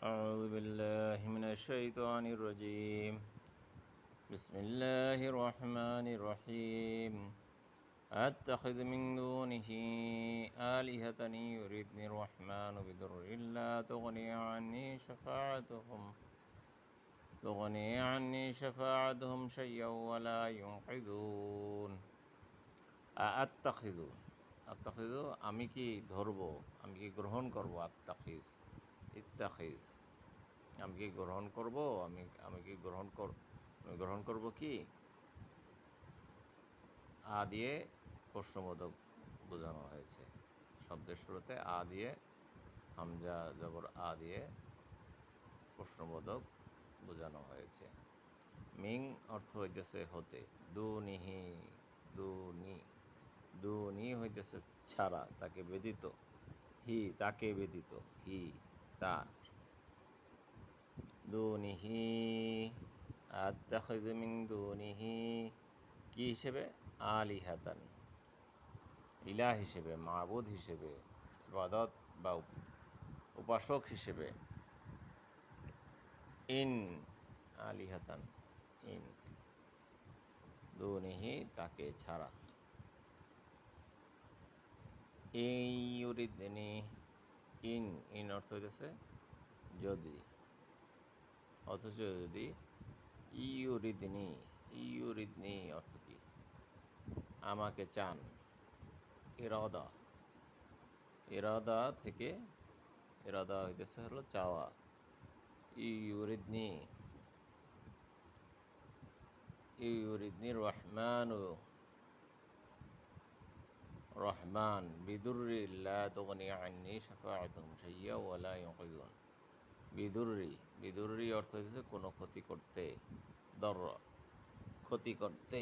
أعوذ بالله من الشيطان الرجيم بسم الله الرحمن الرحيم أتخذ من دونه آلهة يردني الرحمن بضر لا تغني عني شفاعتهم شيئا ولا ينقذون আত্তাখিযু আত্তাখিযু আমি কি ধরব, আমি কি গ্রহণ করব। আত্তাখিজ ইত্তাখিজ আমি কি গ্রহণ করব, আমি কি গ্রহণ করব কি। আ দিয়ে প্রশ্নবোধক বোঝানো হয়েছে। শব্দের শুরুতে আ দিয়ে হামজা জবর আ দিয়ে প্রশ্নবোধক বোঝানো হয়েছে। মিং অর্থ হইতেছে হতে, দুনিহি দুনি দুনি হইতেছে ছাড়া, তাকে ব্যতীত, হি তাকে ব্যতীত, হি তার, দুনিহি আত্তাখিযু মিন দুনিহি কি হিসেবে, আলিহাতান ইলাহ হিসেবে, মাবুদ হিসেবে, ইবাদত বা উপাসক হিসেবে। ইন আলিহাতান ইন দুনিহি তাকে ছাড়া। ইউরিদনি ইন ইন অর্থ হইতেছে যদি, অথচ যদি। ইউরিদনি ইউরিদনি অর্থ কি, আমাকে চান। ইরাদা ইরাদা থেকে ইরাদা হইতেছে হলো চাওয়া। ইউরিদনি ইউরিদনি রহমানু রহমান বিদুররি লা তুগনি আন্নি শাফাআতুহুম শাইয়্যা ওয়া লা ইউনকিযুন। বিদুররি বিদুররি অর্থ হইতেছে কোনো ক্ষতি করতে, দর ক্ষতি করতে।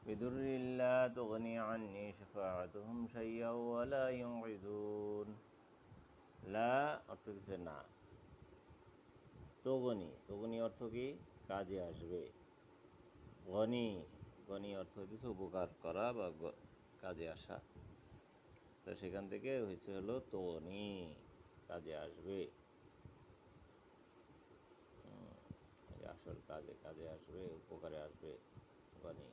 বিদুররি লা তুগনি আন্নি শাফাআতুহুম শাইয়্যা ওয়া লা ইউনকিযুন। লা অর্থ হচ্ছে না। তুগনি তুগনি অর্থ কি, কাজে আসবে। গনি গনি অর্থ হচ্ছে উপকার করা বা কাজে আসা। তো সেখান থেকে হয়েছে হলো তুগনি, কাজে আসবে, আসল কাজে কাজে আসবে, উপকারে আসবে। গনি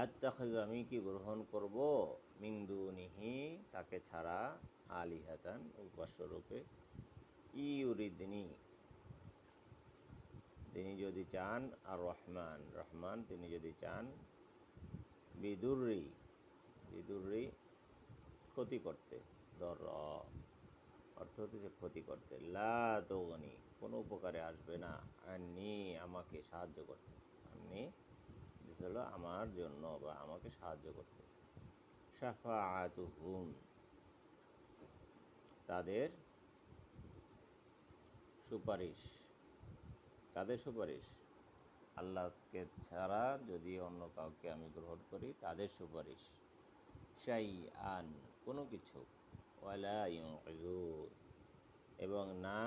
আত্তাখিযু আমি কি গ্রহণ করব, মিন দুনিহি তাকে ছাড়া, আলিহাতান উপাস্যরূপে। ইউরিদনি তিনি যদি চান, আর রহমান রহমান তিনি যদি চান, বিদুররি বিদুররি ক্ষতি করতে, দর অর্থ হচ্ছে ক্ষতি করতে, লা তুগনি কোনো উপকারে আসবে না, আন্নি আমাকে সাহায্য করতে, আন্নি হলো আমার জন্য বা আমাকে সাহায্য করতে, শাফাআতুহুম তাদের সুপারিশ, তাদের সুপারিশ আল্লাহকে ছাড়া যদি অন্য কাউকে আমি গ্রহণ করি, তাদের সুপারিশ, শাইআন কোনো কিছু, ওয়ালা ইউনকিযুন এবং না,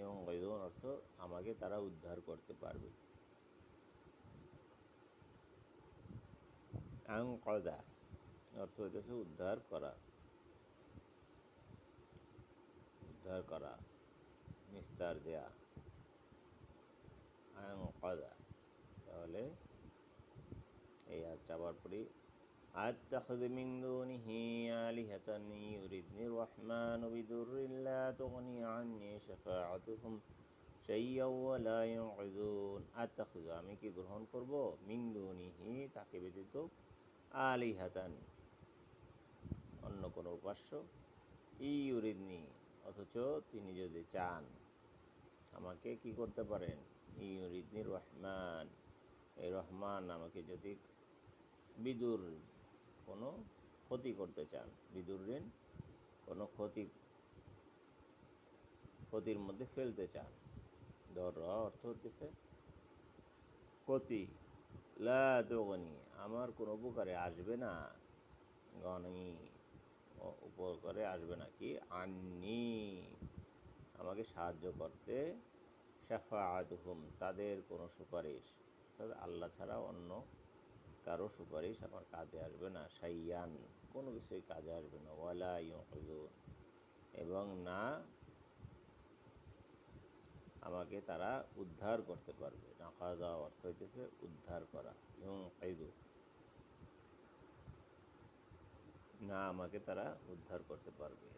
ইউনকিযুন অর্থ আমাকে তারা উদ্ধার করতে পারবে। আনকাযা অর্থ হইতেছে উদ্ধার করা, উদ্ধার করা, নিস্তার দেয়া। আনকাযা তাহলে এই আয়াতটা আবার পড়ি। আত্তাখিযু মিন দুনিহি আলিহাতান ইউরিদনির রহমানু বিদুররিন লা তুগনি আন্নি শাফাআতুহুম শাইয়্যা ওয়া লা ইউনকিযুন। আত্তাখিযু আমি কি গ্রহণ করব, মিন দুনিহি তাকে ব্যতীত, আলিহাতান অন্য কোনো উপাস্য, ইউরিদনি অথচ তিনি যদি চান, আমাকে কি করতে পারেন, ইউরিদনির রহমান এই রহমান আমাকে যদি বিদুর কোনো ক্ষতি করতে চান, বিদুরঋণ কোনো ক্ষতির মধ্যে ফেলতে চান। দর অর্থ হচ্ছে ক্ষতি, লা তুগনি আমার কোনো উপকারে আসবে না, গনি উপকারে আসবে না কি, আন্নি আমাকে সাহায্য করতে শাফাআতুহুম, তাদের কোনো সুপারিশ, অর্থাৎ আল্লাহ ছাড়া অন্য কারো সুপারিশ আমার কাজে আসবে না। শাইয়ান, কোনো কিছুই কাজে আসবে না। ওয়ালা ইউনকিযুন, এবং না আমাকে তারা উদ্ধার করতে পারবে। নাকাদা অর্থ হইতেছে উদ্ধার করা, ইউনকিযু, না আমাকে তারা উদ্ধার করতে পারবে।